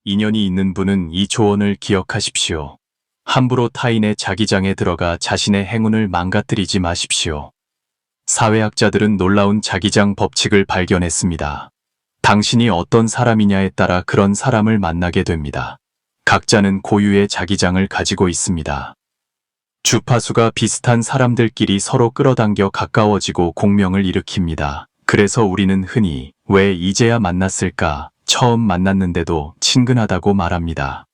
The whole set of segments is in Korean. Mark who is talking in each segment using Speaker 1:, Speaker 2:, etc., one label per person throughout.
Speaker 1: 인연이 있는 분은 이 조언을 기억하십시오. 함부로 타인의 자기장에 들어가 자신의 행운을 망가뜨리지 마십시오. 사회학자들은 놀라운 자기장 법칙을 발견했습니다. 당신이 어떤 사람이냐에 따라 그런 사람을 만나게 됩니다. 각자는 고유의 자기장을 가지고 있습니다. 주파수가 비슷한 사람들끼리 서로 끌어당겨 가까워지고 공명을 일으킵니다. 그래서 우리는 흔히 왜 이제야 만났을까? 처음 만났는데도 친근하다고 말합니다.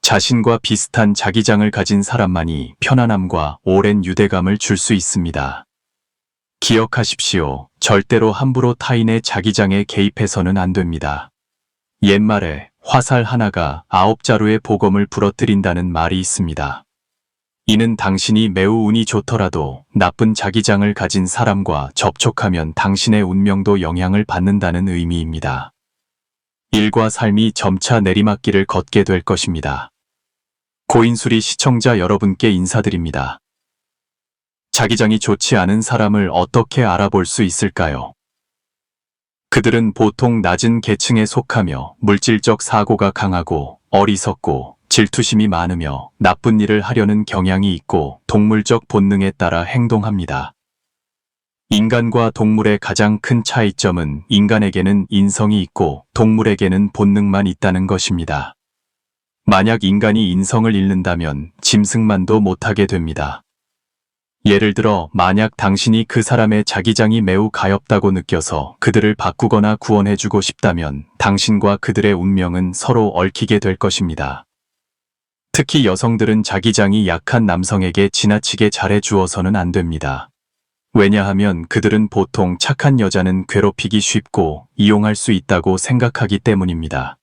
Speaker 1: 자신과 비슷한 자기장을 가진 사람만이 편안함과 오랜 유대감을 줄 수 있습니다. 기억하십시오. 절대로 함부로 타인의 자기장에 개입해서는 안 됩니다. 옛말에 화살 하나가 9자루의 복음을 부러뜨린다는 말이 있습니다. 이는 당신이 매우 운이 좋더라도 나쁜 자기장을 가진 사람과 접촉하면 당신의 운명도 영향을 받는다는 의미입니다. 일과 삶이 점차 내리막길을 걷게 될 것입니다. 고인수리 시청자 여러분께 인사드립니다. 자기장이 좋지 않은 사람을 어떻게 알아볼 수 있을까요? 그들은 보통 낮은 계층에 속하며 물질적 사고가 강하고 어리석고 질투심이 많으며 나쁜 일을 하려는 경향이 있고 동물적 본능에 따라 행동합니다. 인간과 동물의 가장 큰 차이점은 인간에게는 인성이 있고 동물에게는 본능만 있다는 것입니다. 만약 인간이 인성을 잃는다면 짐승만도 못하게 됩니다. 예를 들어 만약 당신이 그 사람의 자기장이 매우 가엽다고 느껴서 그들을 바꾸거나 구원해주고 싶다면 당신과 그들의 운명은 서로 얽히게 될 것입니다. 특히 여성들은 자기장이 약한 남성에게 지나치게 잘해주어서는 안 됩니다. 왜냐하면 그들은 보통 착한 여자는 괴롭히기 쉽고 이용할 수 있다고 생각하기 때문입니다.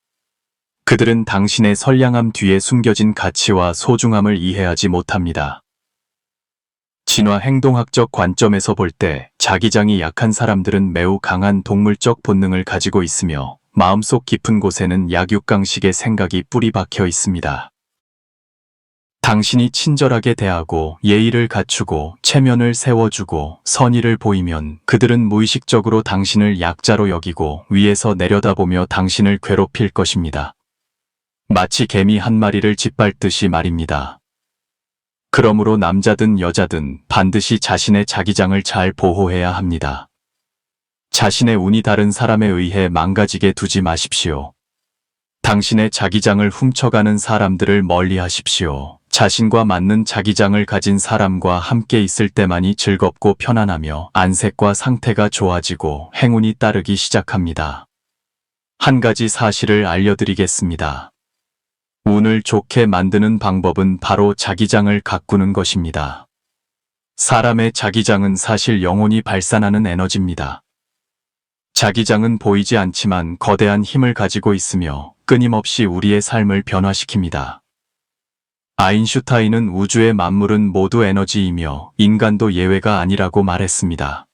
Speaker 1: 그들은 당신의 선량함 뒤에 숨겨진 가치와 소중함을 이해하지 못합니다. 진화 행동학적 관점에서 볼 때 자기장이 약한 사람들은 매우 강한 동물적 본능을 가지고 있으며 마음속 깊은 곳에는 약육강식의 생각이 뿌리 박혀 있습니다. 당신이 친절하게 대하고 예의를 갖추고 체면을 세워주고 선의를 보이면 그들은 무의식적으로 당신을 약자로 여기고 위에서 내려다보며 당신을 괴롭힐 것입니다. 마치 개미 한 마리를 짓밟듯이 말입니다. 그러므로 남자든 여자든 반드시 자신의 자기장을 잘 보호해야 합니다. 자신의 운이 다른 사람에 의해 망가지게 두지 마십시오. 당신의 자기장을 훔쳐가는 사람들을 멀리 하십시오. 자신과 맞는 자기장을 가진 사람과 함께 있을 때만이 즐겁고 편안하며 안색과 상태가 좋아지고 행운이 따르기 시작합니다. 한 가지 사실을 알려드리겠습니다. 운을 좋게 만드는 방법은 바로 자기장을 가꾸는 것입니다. 사람의 자기장은 사실 영혼이 발산하는 에너지입니다. 자기장은 보이지 않지만 거대한 힘을 가지고 있으며 끊임없이 우리의 삶을 변화시킵니다. 아인슈타인은 우주의 만물은 모두 에너지이며 인간도 예외가 아니라고 말했습니다.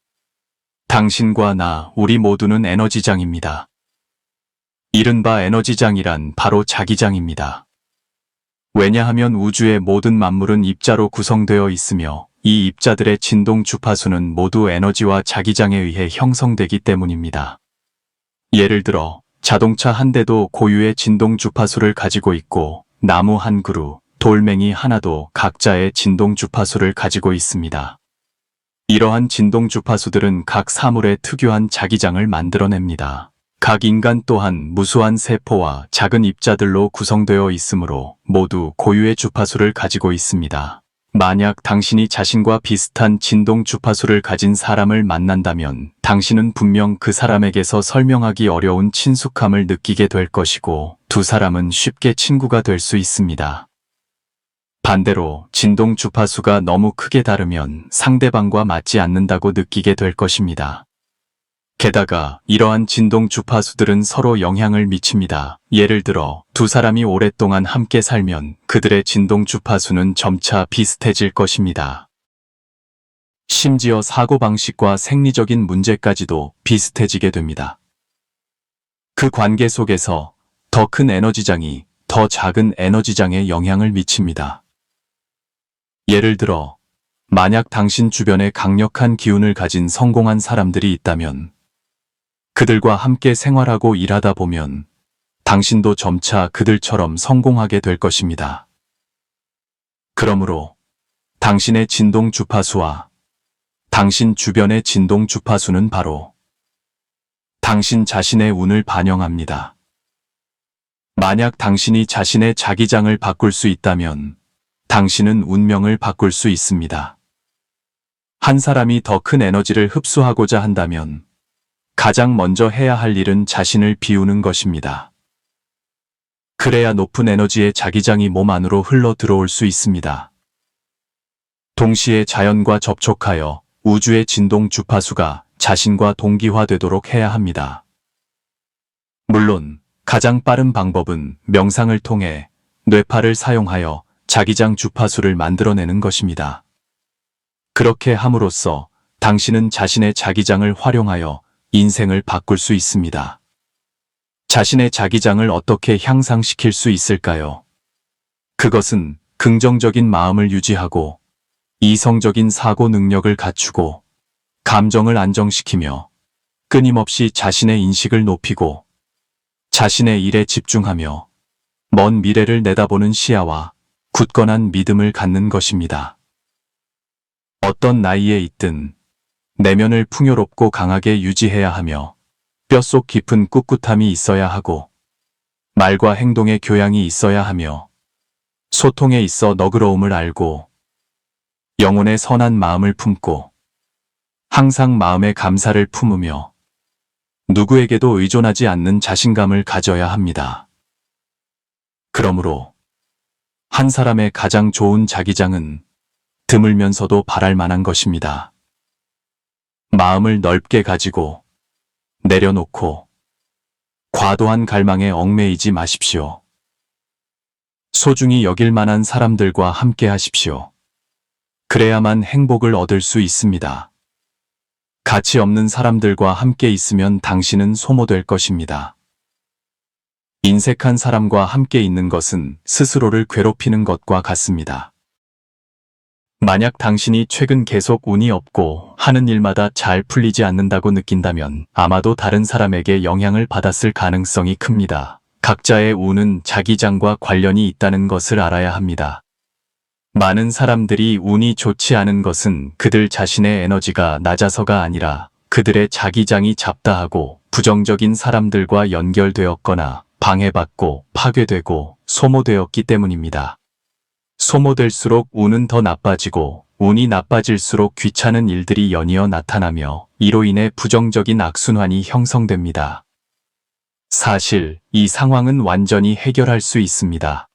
Speaker 1: 당신과 나, 우리 모두는 에너지장입니다. 이른바 에너지장이란 바로 자기장입니다. 왜냐하면 우주의 모든 만물은 입자로 구성되어 있으며 이 입자들의 진동 주파수는 모두 에너지와 자기장에 의해 형성되기 때문입니다. 예를 들어 자동차 한 대도 고유의 진동 주파수를 가지고 있고 나무 한 그루, 돌멩이 하나도 각자의 진동 주파수를 가지고 있습니다. 이러한 진동 주파수들은 각 사물의 특유한 자기장을 만들어냅니다. 각 인간 또한 무수한 세포와 작은 입자들로 구성되어 있으므로 모두 고유의 주파수를 가지고 있습니다. 만약 당신이 자신과 비슷한 진동 주파수를 가진 사람을 만난다면 당신은 분명 그 사람에게서 설명하기 어려운 친숙함을 느끼게 될 것이고 두 사람은 쉽게 친구가 될 수 있습니다. 반대로 진동 주파수가 너무 크게 다르면 상대방과 맞지 않는다고 느끼게 될 것입니다. 게다가 이러한 진동 주파수들은 서로 영향을 미칩니다. 예를 들어 두 사람이 오랫동안 함께 살면 그들의 진동 주파수는 점차 비슷해질 것입니다. 심지어 사고방식과 생리적인 문제까지도 비슷해지게 됩니다. 그 관계 속에서 더 큰 에너지장이 더 작은 에너지장에 영향을 미칩니다. 예를 들어 만약 당신 주변에 강력한 기운을 가진 성공한 사람들이 있다면 그들과 함께 생활하고 일하다 보면 당신도 점차 그들처럼 성공하게 될 것입니다. 그러므로 당신의 진동 주파수와 당신 주변의 진동 주파수는 바로 당신 자신의 운을 반영합니다. 만약 당신이 자신의 자기장을 바꿀 수 있다면 당신은 운명을 바꿀 수 있습니다. 한 사람이 더 큰 에너지를 흡수하고자 한다면 가장 먼저 해야 할 일은 자신을 비우는 것입니다. 그래야 높은 에너지의 자기장이 몸 안으로 흘러 들어올 수 있습니다. 동시에 자연과 접촉하여 우주의 진동 주파수가 자신과 동기화되도록 해야 합니다. 물론 가장 빠른 방법은 명상을 통해 뇌파를 사용하여 자기장 주파수를 만들어내는 것입니다. 그렇게 함으로써 당신은 자신의 자기장을 활용하여 인생을 바꿀 수 있습니다. 자신의 자기장을 어떻게 향상시킬 수 있을까요? 그것은 긍정적인 마음을 유지하고 이성적인 사고 능력을 갖추고 감정을 안정시키며 끊임없이 자신의 인식을 높이고 자신의 일에 집중하며 먼 미래를 내다보는 시야와 굳건한 믿음을 갖는 것입니다. 어떤 나이에 있든 내면을 풍요롭고 강하게 유지해야 하며 뼛속 깊은 꿋꿋함이 있어야 하고 말과 행동의 교양이 있어야 하며 소통에 있어 너그러움을 알고 영혼의 선한 마음을 품고 항상 마음의 감사를 품으며 누구에게도 의존하지 않는 자신감을 가져야 합니다. 그러므로 한 사람의 가장 좋은 자기장은 드물면서도 바랄 만한 것입니다. 마음을 넓게 가지고 내려놓고 과도한 갈망에 얽매이지 마십시오. 소중히 여길 만한 사람들과 함께 하십시오. 그래야만 행복을 얻을 수 있습니다. 가치 없는 사람들과 함께 있으면 당신은 소모될 것입니다. 인색한 사람과 함께 있는 것은 스스로를 괴롭히는 것과 같습니다. 만약 당신이 최근 계속 운이 없고 하는 일마다 잘 풀리지 않는다고 느낀다면 아마도 다른 사람에게 영향을 받았을 가능성이 큽니다. 각자의 운은 자기장과 관련이 있다는 것을 알아야 합니다. 많은 사람들이 운이 좋지 않은 것은 그들 자신의 에너지가 낮아서가 아니라 그들의 자기장이 잡다하고 부정적인 사람들과 연결되었거나 방해받고 파괴되고 소모되었기 때문입니다. 소모될수록 운은 더 나빠지고 운이 나빠질수록 귀찮은 일들이 연이어 나타나며 이로 인해 부정적인 악순환이 형성됩니다. 사실 이 상황은 완전히 해결할 수 있습니다.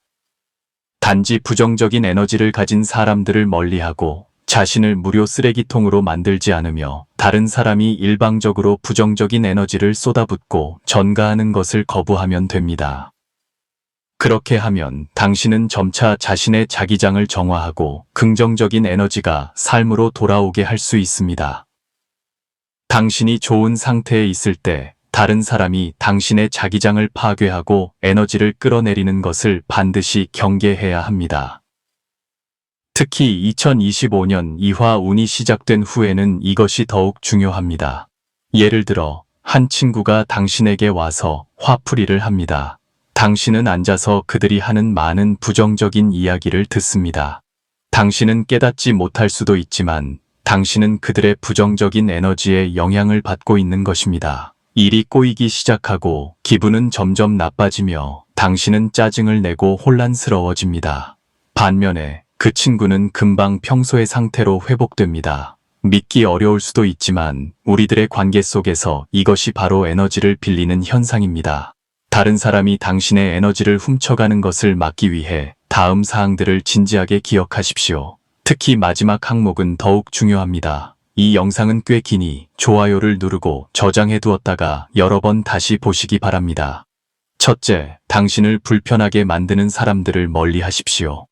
Speaker 1: 단지 부정적인 에너지를 가진 사람들을 멀리하고 자신을 무료 쓰레기통으로 만들지 않으며 다른 사람이 일방적으로 부정적인 에너지를 쏟아붓고 전가하는 것을 거부하면 됩니다. 그렇게 하면 당신은 점차 자신의 자기장을 정화하고 긍정적인 에너지가 삶으로 돌아오게 할 수 있습니다. 당신이 좋은 상태에 있을 때 다른 사람이 당신의 자기장을 파괴하고 에너지를 끌어내리는 것을 반드시 경계해야 합니다. 특히 2025년 이화 운이 시작된 후에는 이것이 더욱 중요합니다. 예를 들어 한 친구가 당신에게 와서 화풀이를 합니다. 당신은 앉아서 그들이 하는 많은 부정적인 이야기를 듣습니다. 당신은 깨닫지 못할 수도 있지만 당신은 그들의 부정적인 에너지에 영향을 받고 있는 것입니다. 일이 꼬이기 시작하고 기분은 점점 나빠지며 당신은 짜증을 내고 혼란스러워집니다. 반면에 그 친구는 금방 평소의 상태로 회복됩니다. 믿기 어려울 수도 있지만 우리들의 관계 속에서 이것이 바로 에너지를 빌리는 현상입니다. 다른 사람이 당신의 에너지를 훔쳐가는 것을 막기 위해 다음 사항들을 진지하게 기억하십시오. 특히 마지막 항목은 더욱 중요합니다. 이 영상은 꽤 기니 좋아요를 누르고 저장해 두었다가 여러 번 다시 보시기 바랍니다. 첫째, 당신을 불편하게 만드는 사람들을 멀리 하십시오.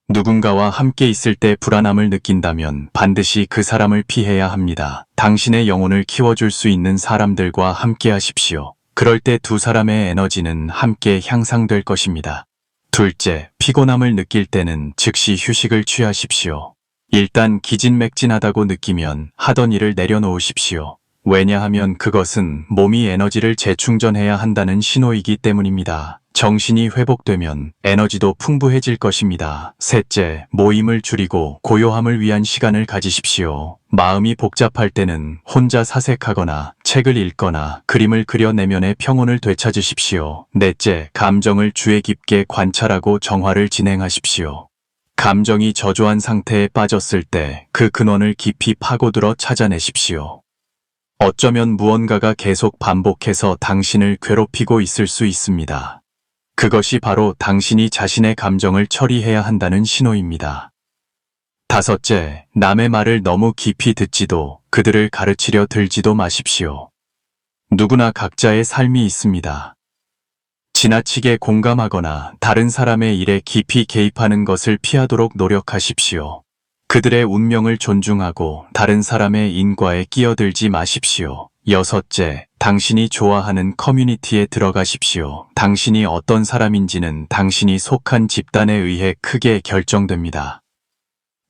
Speaker 1: 누군가와 함께 있을 때 불안함을 느낀다면 반드시 그 사람을 피해야 합니다. 당신의 영혼을 키워줄 수 있는 사람들과 함께 하십시오. 그럴 때 두 사람의 에너지는 함께 향상될 것입니다. 둘째, 피곤함을 느낄 때는 즉시 휴식을 취하십시오. 일단 기진맥진하다고 느끼면 하던 일을 내려놓으십시오. 왜냐하면 그것은 몸이 에너지를 재충전해야 한다는 신호이기 때문입니다. 정신이 회복되면 에너지도 풍부해질 것입니다. 셋째, 모임을 줄이고 고요함을 위한 시간을 가지십시오. 마음이 복잡할 때는 혼자 사색하거나 책을 읽거나 그림을 그려 내면의 평온을 되찾으십시오. 넷째, 감정을 주의 깊게 관찰하고 정화를 진행하십시오. 감정이 저조한 상태에 빠졌을 때 그 근원을 깊이 파고들어 찾아내십시오. 어쩌면 무언가가 계속 반복해서 당신을 괴롭히고 있을 수 있습니다. 그것이 바로 당신이 자신의 감정을 처리해야 한다는 신호입니다. 다섯째, 남의 말을 너무 깊이 듣지도 그들을 가르치려 들지도 마십시오. 누구나 각자의 삶이 있습니다. 지나치게 공감하거나 다른 사람의 일에 깊이 개입하는 것을 피하도록 노력하십시오. 그들의 운명을 존중하고 다른 사람의 인과에 끼어들지 마십시오. 여섯째, 당신이 좋아하는 커뮤니티에 들어가십시오. 당신이 어떤 사람인지는 당신이 속한 집단에 의해 크게 결정됩니다.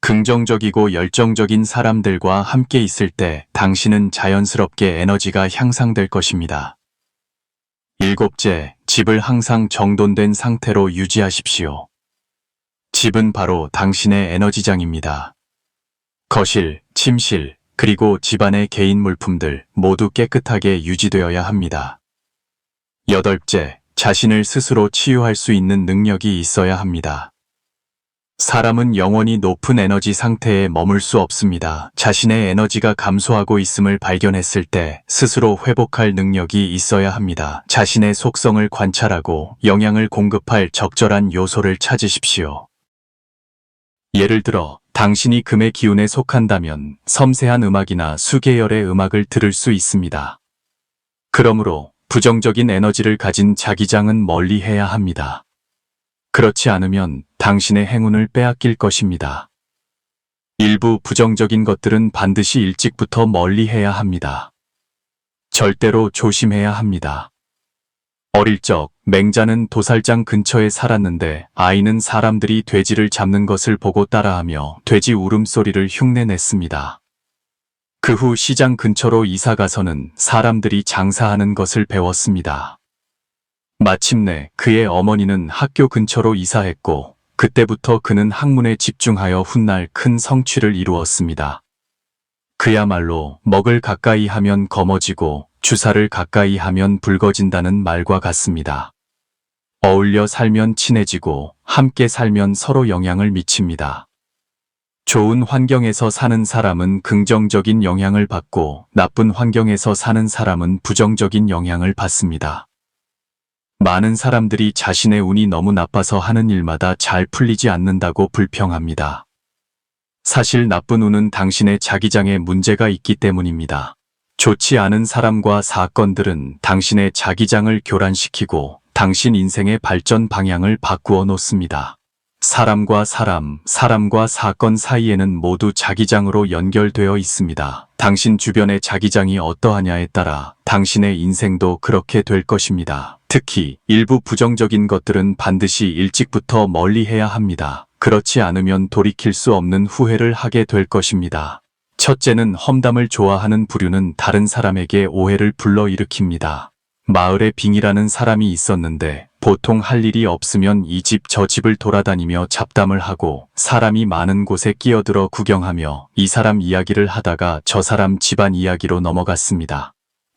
Speaker 1: 긍정적이고 열정적인 사람들과 함께 있을 때 당신은 자연스럽게 에너지가 향상될 것입니다. 일곱째, 집을 항상 정돈된 상태로 유지하십시오. 집은 바로 당신의 에너지장입니다. 거실, 침실, 그리고 집안의 개인 물품들 모두 깨끗하게 유지되어야 합니다. 여덟째, 자신을 스스로 치유할 수 있는 능력이 있어야 합니다. 사람은 영원히 높은 에너지 상태에 머물 수 없습니다. 자신의 에너지가 감소하고 있음을 발견했을 때 스스로 회복할 능력이 있어야 합니다. 자신의 속성을 관찰하고 영양을 공급할 적절한 요소를 찾으십시오. 예를 들어 당신이 금의 기운에 속한다면 섬세한 음악이나 수계열의 음악을 들을 수 있습니다. 그러므로 부정적인 에너지를 가진 자기장은 멀리해야 합니다. 그렇지 않으면 당신의 행운을 빼앗길 것입니다. 일부 부정적인 것들은 반드시 일찍부터 멀리해야 합니다. 절대로 조심해야 합니다. 어릴 적 맹자는 도살장 근처에 살았는데 아이는 사람들이 돼지를 잡는 것을 보고 따라하며 돼지 울음소리를 흉내냈습니다. 그 후 시장 근처로 이사 가서는 사람들이 장사하는 것을 배웠습니다. 마침내 그의 어머니는 학교 근처로 이사했고 그때부터 그는 학문에 집중하여 훗날 큰 성취를 이루었습니다. 그야말로 먹을 가까이 하면 검어지고 주사를 가까이 하면 붉어진다는 말과 같습니다. 어울려 살면 친해지고 함께 살면 서로 영향을 미칩니다. 좋은 환경에서 사는 사람은 긍정적인 영향을 받고 나쁜 환경에서 사는 사람은 부정적인 영향을 받습니다. 많은 사람들이 자신의 운이 너무 나빠서 하는 일마다 잘 풀리지 않는다고 불평합니다. 사실 나쁜 운은 당신의 자기장에 문제가 있기 때문입니다. 좋지 않은 사람과 사건들은 당신의 자기장을 교란시키고 당신 인생의 발전 방향을 바꾸어 놓습니다. 사람과 사람, 사람과 사건 사이에는 모두 자기장으로 연결되어 있습니다. 당신 주변의 자기장이 어떠하냐에 따라 당신의 인생도 그렇게 될 것입니다. 특히 일부 부정적인 것들은 반드시 일찍부터 멀리해야 합니다. 그렇지 않으면 돌이킬 수 없는 후회를 하게 될 것입니다. 첫째는 험담을 좋아하는 부류는 다른 사람에게 오해를 불러일으킵니다. 마을에 빙이라는 사람이 있었는데 보통 할 일이 없으면 이 집 저 집을 돌아다니며 잡담을 하고 사람이 많은 곳에 끼어들어 구경하며 이 사람 이야기를 하다가 저 사람 집안 이야기로 넘어갔습니다.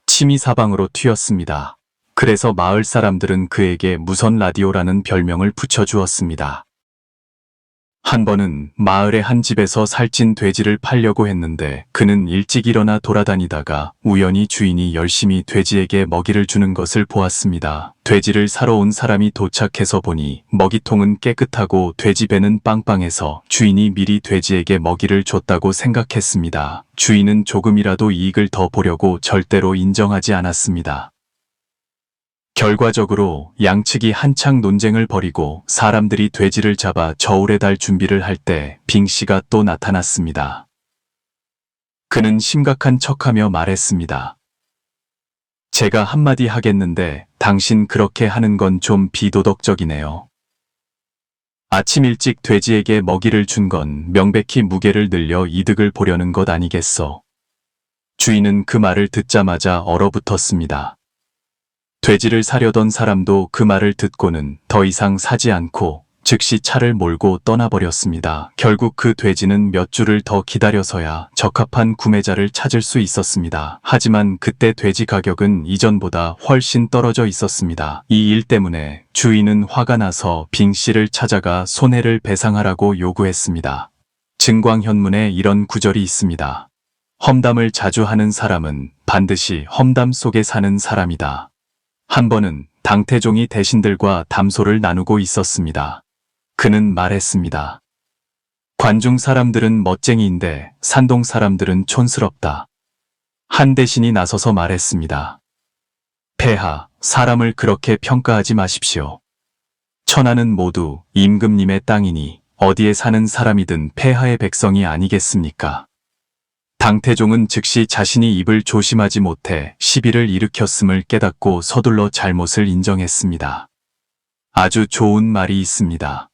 Speaker 1: 취미사방으로 튀었습니다. 그래서 마을 사람들은 그에게 무선 라디오라는 별명을 붙여주었습니다. 한 번은 마을의 한 집에서 살찐 돼지를 팔려고 했는데 그는 일찍 일어나 돌아다니다가 우연히 주인이 열심히 돼지에게 먹이를 주는 것을 보았습니다. 돼지를 사러 온 사람이 도착해서 보니 먹이통은 깨끗하고 돼지 배는 빵빵해서 주인이 미리 돼지에게 먹이를 줬다고 생각했습니다. 주인은 조금이라도 이익을 더 보려고 절대로 인정하지 않았습니다. 결과적으로 양측이 한창 논쟁을 벌이고 사람들이 돼지를 잡아 저울에 달 준비를 할 때 빙씨가 또 나타났습니다. 그는 심각한 척하며 말했습니다. 제가 한마디 하겠는데 당신 그렇게 하는 건 좀 비도덕적이네요. 아침 일찍 돼지에게 먹이를 준 건 명백히 무게를 늘려 이득을 보려는 것 아니겠소. 주인은 그 말을 듣자마자 얼어붙었습니다. 돼지를 사려던 사람도 그 말을 듣고는 더 이상 사지 않고 즉시 차를 몰고 떠나버렸습니다. 결국 그 돼지는 몇 주를 더 기다려서야 적합한 구매자를 찾을 수 있었습니다. 하지만 그때 돼지 가격은 이전보다 훨씬 떨어져 있었습니다. 이 일 때문에 주인은 화가 나서 빙 씨를 찾아가 손해를 배상하라고 요구했습니다. 증광현문에 이런 구절이 있습니다. 험담을 자주 하는 사람은 반드시 험담 속에 사는 사람이다. 한 번은 당태종이 대신들과 담소를 나누고 있었습니다. 그는 말했습니다. 관중 사람들은 멋쟁이인데 산동 사람들은 촌스럽다. 한 대신이 나서서 말했습니다. 폐하, 사람을 그렇게 평가하지 마십시오. 천하는 모두 임금님의 땅이니 어디에 사는 사람이든 폐하의 백성이 아니겠습니까? 당태종은 즉시 자신이 입을 조심하지 못해 시비를 일으켰음을 깨닫고 서둘러 잘못을 인정했습니다. 아주 좋은 말이 있습니다.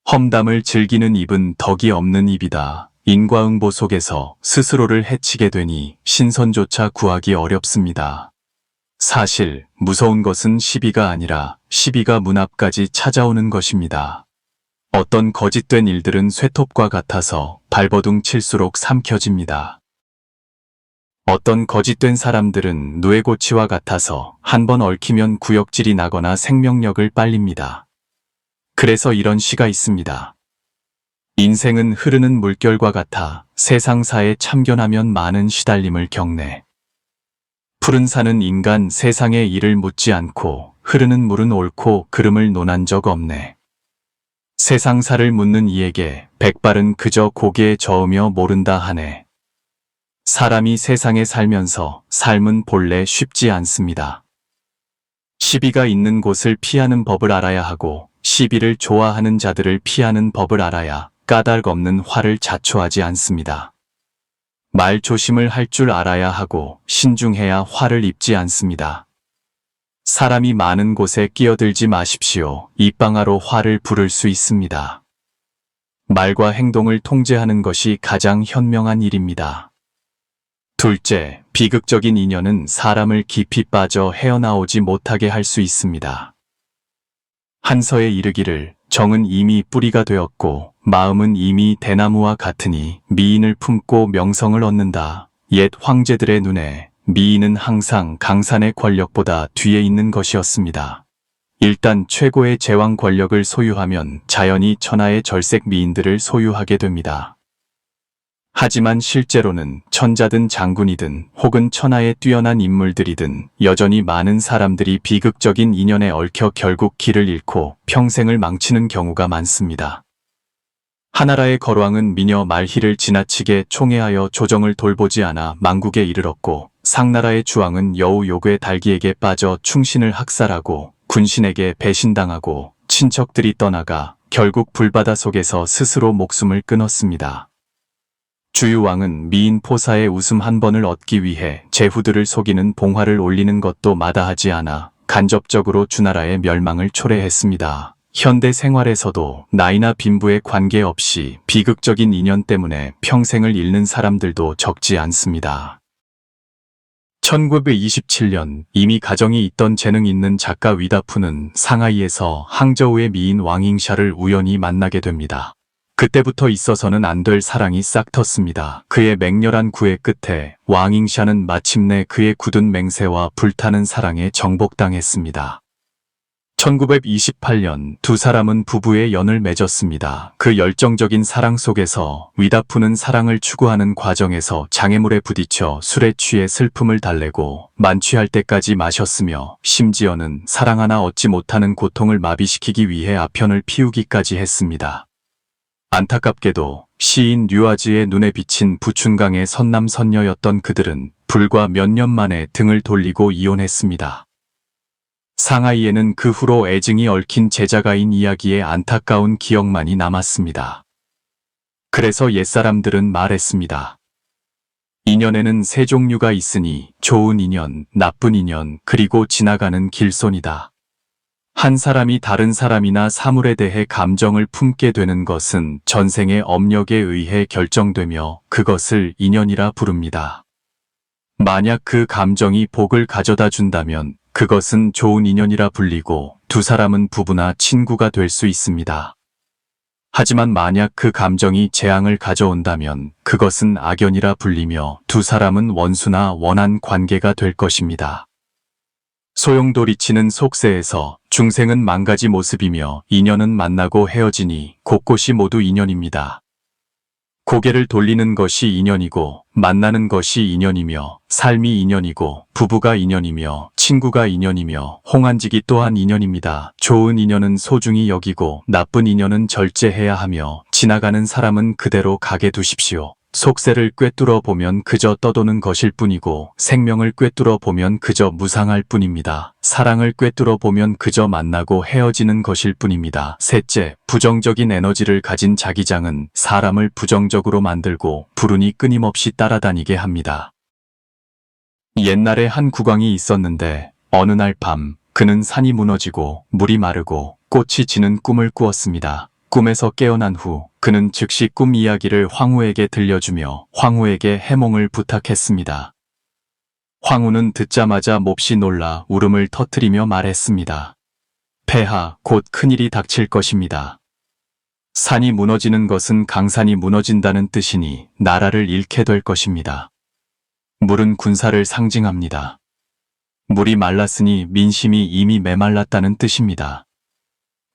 Speaker 1: 험담을 즐기는 입은 덕이 없는 입이다. 인과응보 속에서 스스로를 해치게 되니 신선조차 구하기 어렵습니다. 사실 무서운 것은 시비가 아니라 시비가 문 앞까지 찾아오는 것입니다. 어떤 거짓된 일들은 쇠톱과 같아서 발버둥 칠수록 삼켜집니다. 어떤 거짓된 사람들은 누에고치와 같아서 한번 얽히면 구역질이 나거나 생명력을 빨립니다. 그래서 이런 시가 있습니다. 인생은 흐르는 물결과 같아 세상사에 참견하면 많은 시달림을 겪네. 푸른 산은 인간 세상의 일을 묻지 않고 흐르는 물은 옳고 그름을 논한 적 없네. 세상사를 묻는 이에게 백발은 그저 고개에 저으며 모른다 하네. 사람이 세상에 살면서 삶은 본래 쉽지 않습니다. 시비가 있는 곳을 피하는 법을 알아야 하고 시비를 좋아하는 자들을 피하는 법을 알아야 까닭 없는 화를 자초하지 않습니다. 말 조심을 할 줄 알아야 하고 신중해야 화를 입지 않습니다. 사람이 많은 곳에 끼어들지 마십시오. 입방아로 화를 부를 수 있습니다. 말과 행동을 통제하는 것이 가장 현명한 일입니다. 둘째, 비극적인 인연은 사람을 깊이 빠져 헤어나오지 못하게 할 수 있습니다. 한서에 이르기를 정은 이미 뿌리가 되었고 마음은 이미 대나무와 같으니 미인을 품고 명성을 얻는다. 옛 황제들의 눈에 미인은 항상 강산의 권력보다 뒤에 있는 것이었습니다. 일단 최고의 제왕 권력을 소유하면 자연히 천하의 절색 미인들을 소유하게 됩니다. 하지만 실제로는 천자든 장군이든 혹은 천하의 뛰어난 인물들이든 여전히 많은 사람들이 비극적인 인연에 얽혀 결국 길을 잃고 평생을 망치는 경우가 많습니다. 하나라의 거왕은 미녀 말희를 지나치게 총애하여 조정을 돌보지 않아 망국에 이르렀고 상나라의 주왕은 여우 요괴 달기에게 빠져 충신을 학살하고 군신에게 배신당하고 친척들이 떠나가 결국 불바다 속에서 스스로 목숨을 끊었습니다. 주유왕은 미인 포사의 웃음 한 번을 얻기 위해 제후들을 속이는 봉화를 올리는 것도 마다하지 않아 간접적으로 주나라의 멸망을 초래했습니다. 현대 생활에서도 나이나 빈부에 관계없이 비극적인 인연 때문에 평생을 잃는 사람들도 적지 않습니다. 1927년 이미 가정이 있던 재능 있는 작가 위다푸는 상하이에서 항저우의 미인 왕잉샤를 우연히 만나게 됩니다. 그때부터 있어서는 안 될 사랑이 싹 텄습니다. 그의 맹렬한 구애 끝에 왕잉샤는 마침내 그의 굳은 맹세와 불타는 사랑에 정복당했습니다. 1928년 두 사람은 부부의 연을 맺었습니다. 그 열정적인 사랑 속에서 위다푸는 사랑을 추구하는 과정에서 장애물에 부딪혀 술에 취해 슬픔을 달래고 만취할 때까지 마셨으며 심지어는 사랑 하나 얻지 못하는 고통을 마비시키기 위해 아편을 피우기까지 했습니다. 안타깝게도 시인 류아즈의 눈에 비친 부춘강의 선남선녀였던 그들은 불과 몇 년 만에 등을 돌리고 이혼했습니다. 상하이에는 그 후로 애증이 얽힌 제자가인 이야기의 안타까운 기억만이 남았습니다. 그래서 옛사람들은 말했습니다. 인연에는 세 종류가 있으니 좋은 인연, 나쁜 인연, 그리고 지나가는 길손이다. 한 사람이 다른 사람이나 사물에 대해 감정을 품게 되는 것은 전생의 업력에 의해 결정되며 그것을 인연이라 부릅니다. 만약 그 감정이 복을 가져다 준다면 그것은 좋은 인연이라 불리고 두 사람은 부부나 친구가 될 수 있습니다. 하지만 만약 그 감정이 재앙을 가져온다면 그것은 악연이라 불리며 두 사람은 원수나 원한 관계가 될 것입니다. 소용돌이치는 속세에서 중생은 망가지 모습이며 인연은 만나고 헤어지니 곳곳이 모두 인연입니다. 고개를 돌리는 것이 인연이고 만나는 것이 인연이며 삶이 인연이고 부부가 인연이며 친구가 인연이며 홍안지기 또한 인연입니다. 좋은 인연은 소중히 여기고 나쁜 인연은 절제해야 하며 지나가는 사람은 그대로 가게 두십시오. 속세를 꿰뚫어 보면 그저 떠도는 것일 뿐이고 생명을 꿰뚫어 보면 그저 무상할 뿐입니다. 사랑을 꿰뚫어 보면 그저 만나고 헤어지는 것일 뿐입니다. 셋째, 부정적인 에너지를 가진 자기장은 사람을 부정적으로 만들고 불운이 끊임없이 따라다니게 합니다. 옛날에 한 국왕이 있었는데 어느 날 밤 그는 산이 무너지고 물이 마르고 꽃이 지는 꿈을 꾸었습니다. 꿈에서 깨어난 후 그는 즉시 꿈 이야기를 황후에게 들려주며 황후에게 해몽을 부탁했습니다. 황후는 듣자마자 몹시 놀라 울음을 터뜨리며 말했습니다. 폐하, 곧 큰일이 닥칠 것입니다. 산이 무너지는 것은 강산이 무너진다는 뜻이니 나라를 잃게 될 것입니다. 물은 군사를 상징합니다. 물이 말랐으니 민심이 이미 메말랐다는 뜻입니다.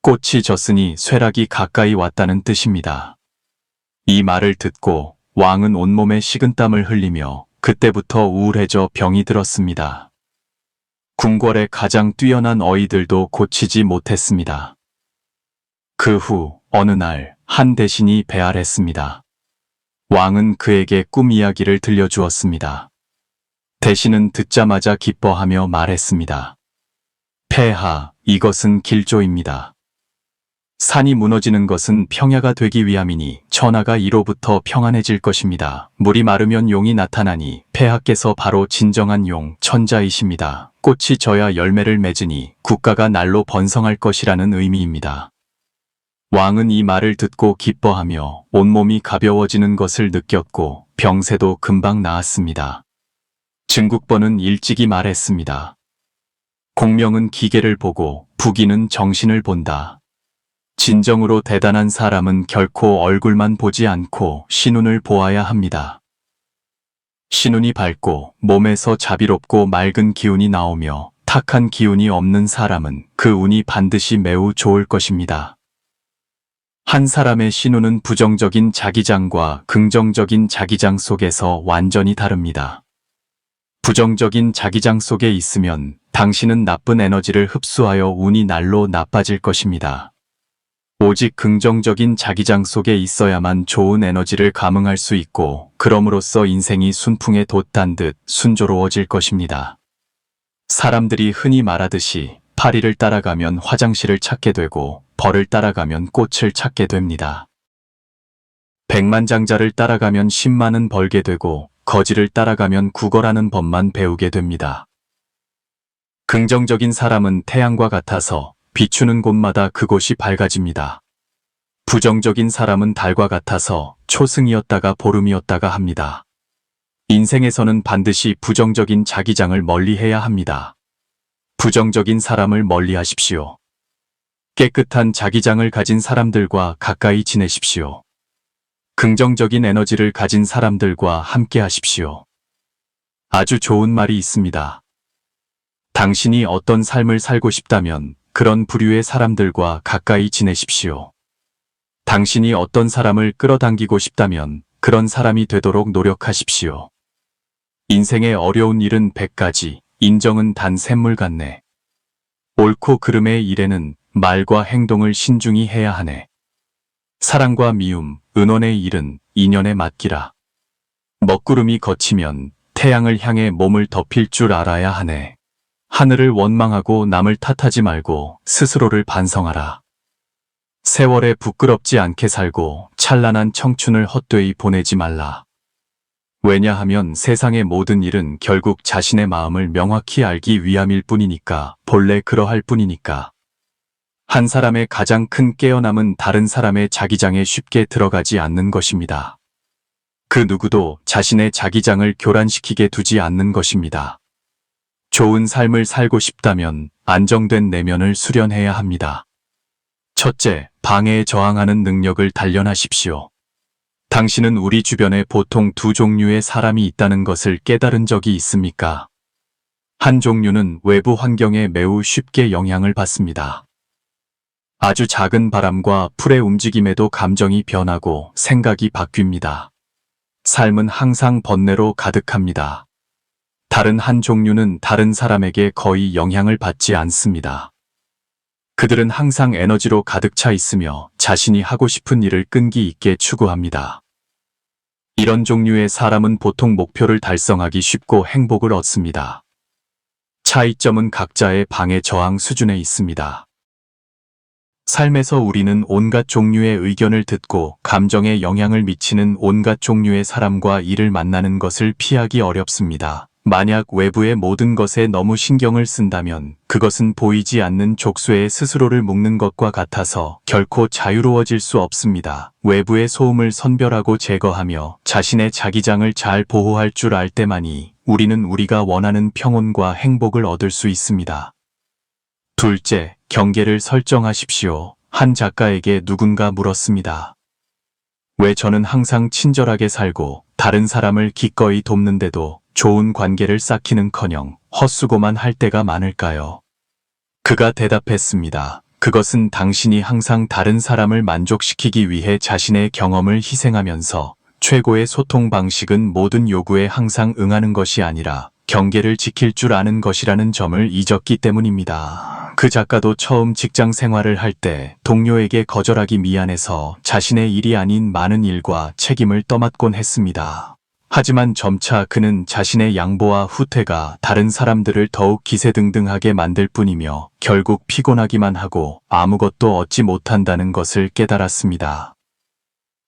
Speaker 1: 꽃이 졌으니 쇠락이 가까이 왔다는 뜻입니다. 이 말을 듣고 왕은 온몸에 식은땀을 흘리며 그때부터 우울해져 병이 들었습니다. 궁궐의 가장 뛰어난 어이들도 고치지 못했습니다. 그 후 어느 날 한 대신이 배알했습니다. 왕은 그에게 꿈 이야기를 들려주었습니다. 대신은 듣자마자 기뻐하며 말했습니다. 폐하, 이것은 길조입니다. 산이 무너지는 것은 평야가 되기 위함이니 천하가 이로부터 평안해질 것입니다. 물이 마르면 용이 나타나니 폐하께서 바로 진정한 용, 천자이십니다. 꽃이 져야 열매를 맺으니 국가가 날로 번성할 것이라는 의미입니다. 왕은 이 말을 듣고 기뻐하며 온몸이 가벼워지는 것을 느꼈고 병세도 금방 나았습니다. 증국본은 일찍이 말했습니다. 공명은 기계를 보고 부귀는 정신을 본다. 진정으로 대단한 사람은 결코 얼굴만 보지 않고 신운을 보아야 합니다. 신운이 밝고 몸에서 자비롭고 맑은 기운이 나오며 탁한 기운이 없는 사람은 그 운이 반드시 매우 좋을 것입니다. 한 사람의 신운은 부정적인 자기장과 긍정적인 자기장 속에서 완전히 다릅니다. 부정적인 자기장 속에 있으면 당신은 나쁜 에너지를 흡수하여 운이 날로 나빠질 것입니다. 오직 긍정적인 자기장 속에 있어야만 좋은 에너지를 감응할 수 있고 그럼으로써 인생이 순풍에 돛단 듯 순조로워질 것입니다. 사람들이 흔히 말하듯이 파리를 따라가면 화장실을 찾게 되고 벌을 따라가면 꽃을 찾게 됩니다. 백만장자를 따라가면 10만은 벌게 되고 거지를 따라가면 국어라는 법만 배우게 됩니다. 긍정적인 사람은 태양과 같아서 비추는 곳마다 그곳이 밝아집니다. 부정적인 사람은 달과 같아서 초승이었다가 보름이었다가 합니다. 인생에서는 반드시 부정적인 자기장을 멀리해야 합니다. 부정적인 사람을 멀리하십시오. 깨끗한 자기장을 가진 사람들과 가까이 지내십시오. 긍정적인 에너지를 가진 사람들과 함께 하십시오. 아주 좋은 말이 있습니다. 당신이 어떤 삶을 살고 싶다면 그런 부류의 사람들과 가까이 지내십시오. 당신이 어떤 사람을 끌어당기고 싶다면 그런 사람이 되도록 노력하십시오. 인생의 어려운 일은 100가지, 인정은 단 샘물 같네. 옳고 그름의 일에는 말과 행동을 신중히 해야 하네. 사랑과 미움, 은원의 일은 인연에 맡기라. 먹구름이 걷히면 태양을 향해 몸을 덮일 줄 알아야 하네. 하늘을 원망하고 남을 탓하지 말고 스스로를 반성하라. 세월에 부끄럽지 않게 살고 찬란한 청춘을 헛되이 보내지 말라. 왜냐하면 세상의 모든 일은 결국 자신의 마음을 명확히 알기 위함일 뿐이니까, 본래 그러할 뿐이니까. 한 사람의 가장 큰 깨어남은 다른 사람의 자기장에 쉽게 들어가지 않는 것입니다. 그 누구도 자신의 자기장을 교란시키게 두지 않는 것입니다. 좋은 삶을 살고 싶다면 안정된 내면을 수련해야 합니다. 첫째, 방해에 저항하는 능력을 단련하십시오. 당신은 우리 주변에 보통 두 종류의 사람이 있다는 것을 깨달은 적이 있습니까? 한 종류는 외부 환경에 매우 쉽게 영향을 받습니다. 아주 작은 바람과 풀의 움직임에도 감정이 변하고 생각이 바뀝니다. 삶은 항상 번뇌로 가득합니다. 다른 한 종류는 다른 사람에게 거의 영향을 받지 않습니다. 그들은 항상 에너지로 가득 차 있으며 자신이 하고 싶은 일을 끈기 있게 추구합니다. 이런 종류의 사람은 보통 목표를 달성하기 쉽고 행복을 얻습니다. 차이점은 각자의 방해 저항 수준에 있습니다. 삶에서 우리는 온갖 종류의 의견을 듣고 감정에 영향을 미치는 온갖 종류의 사람과 일을 만나는 것을 피하기 어렵습니다. 만약 외부의 모든 것에 너무 신경을 쓴다면 그것은 보이지 않는 족쇄에 스스로를 묶는 것과 같아서 결코 자유로워질 수 없습니다. 외부의 소음을 선별하고 제거하며 자신의 자기장을 잘 보호할 줄 알 때만이 우리는 우리가 원하는 평온과 행복을 얻을 수 있습니다. 둘째, 경계를 설정하십시오. 한 작가에게 누군가 물었습니다. 왜 저는 항상 친절하게 살고 다른 사람을 기꺼이 돕는데도 좋은 관계를 쌓기는커녕 헛수고만 할 때가 많을까요? 그가 대답했습니다. 그것은 당신이 항상 다른 사람을 만족시키기 위해 자신의 경험을 희생하면서 최고의 소통 방식은 모든 요구에 항상 응하는 것이 아니라 경계를 지킬 줄 아는 것이라는 점을 잊었기 때문입니다. 그 작가도 처음 직장 생활을 할 때 동료에게 거절하기 미안해서 자신의 일이 아닌 많은 일과 책임을 떠맡곤 했습니다. 하지만 점차 그는 자신의 양보와 후퇴가 다른 사람들을 더욱 기세등등하게 만들 뿐이며 결국 피곤하기만 하고 아무것도 얻지 못한다는 것을 깨달았습니다.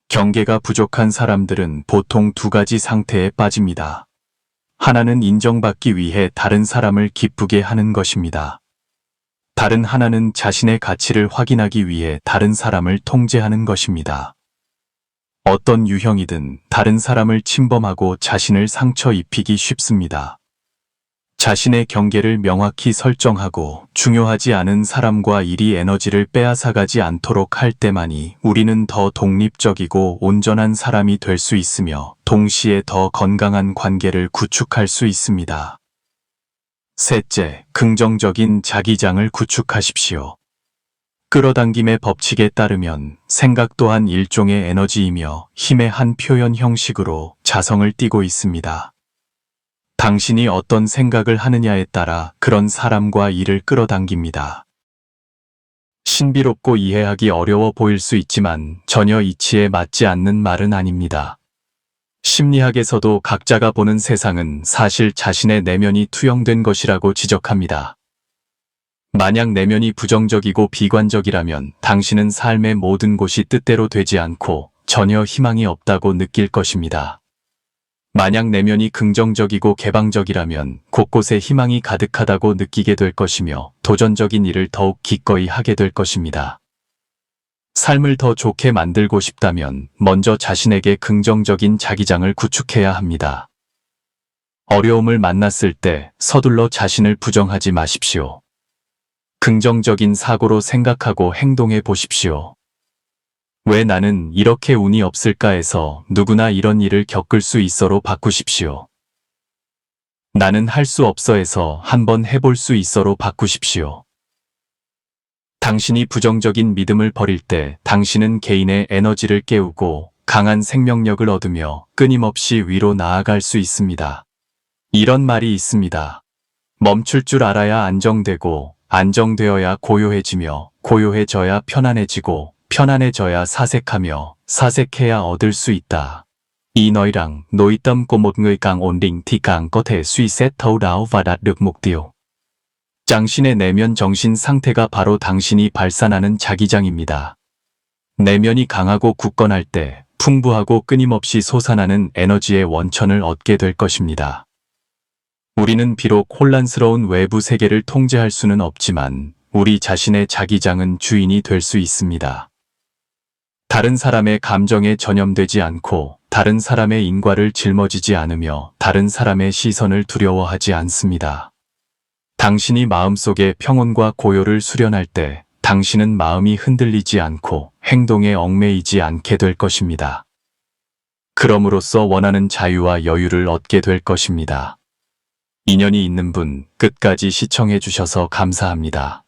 Speaker 1: 경계가 부족한 사람들은 보통 두 가지 상태에 빠집니다. 하나는 인정받기 위해 다른 사람을 기쁘게 하는 것입니다. 다른 하나는 자신의 가치를 확인하기 위해 다른 사람을 통제하는 것입니다. 어떤 유형이든 다른 사람을 침범하고 자신을 상처 입히기 쉽습니다. 자신의 경계를 명확히 설정하고 중요하지 않은 사람과 일이 에너지를 빼앗아가지 않도록 할 때만이 우리는 더 독립적이고 온전한 사람이 될 수 있으며 동시에 더 건강한 관계를 구축할 수 있습니다. 셋째, 긍정적인 자기장을 구축하십시오. 끌어당김의 법칙에 따르면 생각 또한 일종의 에너지이며 힘의 한 표현 형식으로 자성을 띠고 있습니다. 당신이 어떤 생각을 하느냐에 따라 그런 사람과 일을 끌어당깁니다. 신비롭고 이해하기 어려워 보일 수 있지만 전혀 이치에 맞지 않는 말은 아닙니다. 심리학에서도 각자가 보는 세상은 사실 자신의 내면이 투영된 것이라고 지적합니다. 만약 내면이 부정적이고 비관적이라면 당신은 삶의 모든 곳이 뜻대로 되지 않고 전혀 희망이 없다고 느낄 것입니다. 만약 내면이 긍정적이고 개방적이라면 곳곳에 희망이 가득하다고 느끼게 될 것이며 도전적인 일을 더욱 기꺼이 하게 될 것입니다. 삶을 더 좋게 만들고 싶다면 먼저 자신에게 긍정적인 자기장을 구축해야 합니다. 어려움을 만났을 때 서둘러 자신을 부정하지 마십시오. 긍정적인 사고로 생각하고 행동해 보십시오. 왜 나는 이렇게 운이 없을까 해서 누구나 이런 일을 겪을 수 있어로 바꾸십시오. 나는 할 수 없어 해서 한번 해볼 수 있어로 바꾸십시오. 당신이 부정적인 믿음을 버릴 때 당신은 개인의 에너지를 깨우고 강한 생명력을 얻으며 끊임없이 위로 나아갈 수 있습니다. 이런 말이 있습니다. 멈출 줄 알아야 안정되고 안정되어야 고요해지며 고요해져야 편안해지고 편안해져야 사색하며 사색해야 얻을 수 있다. Ý nói rằng, nội tâm của một người càng ổn định thì càng có thể suy xét thấu đáo và đạt được mục tiêu. 당신의 내면 정신 상태가 바로 당신이 발산하는 자기장입니다. 내면이 강하고 굳건할 때 풍부하고 끊임없이 솟아나는 에너지의 원천을 얻게 될 것입니다. 우리는 비록 혼란스러운 외부 세계를 통제할 수는 없지만 우리 자신의 자기장은 주인이 될 수 있습니다. 다른 사람의 감정에 전염되지 않고 다른 사람의 인과를 짊어지지 않으며 다른 사람의 시선을 두려워하지 않습니다. 당신이 마음속에 평온과 고요를 수련할 때 당신은 마음이 흔들리지 않고 행동에 얽매이지 않게 될 것입니다. 그럼으로써 원하는 자유와 여유를 얻게 될 것입니다. 인연이 있는 분, 끝까지 시청해 주셔서 감사합니다.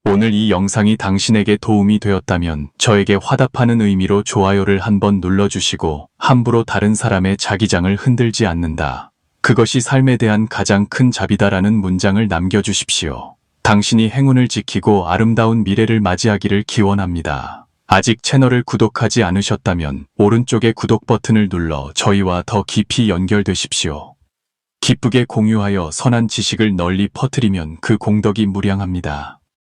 Speaker 1: 오늘 이 영상이 당신에게 도움이 되었다면 저에게 화답하는 의미로 좋아요를 한번 눌러주시고 함부로 다른 사람의 자기장을 흔들지 않는다. 그것이 삶에 대한 가장 큰 자비다라는 문장을 남겨주십시오. 당신이 행운을 지키고 아름다운 미래를 맞이하기를 기원합니다. 아직 채널을 구독하지 않으셨다면 오른쪽의 구독 버튼을 눌러 저희와 더 깊이 연결되십시오. 기쁘게 공유하여 선한 지식을 널리 퍼뜨리면 그 공덕이 무량합니다.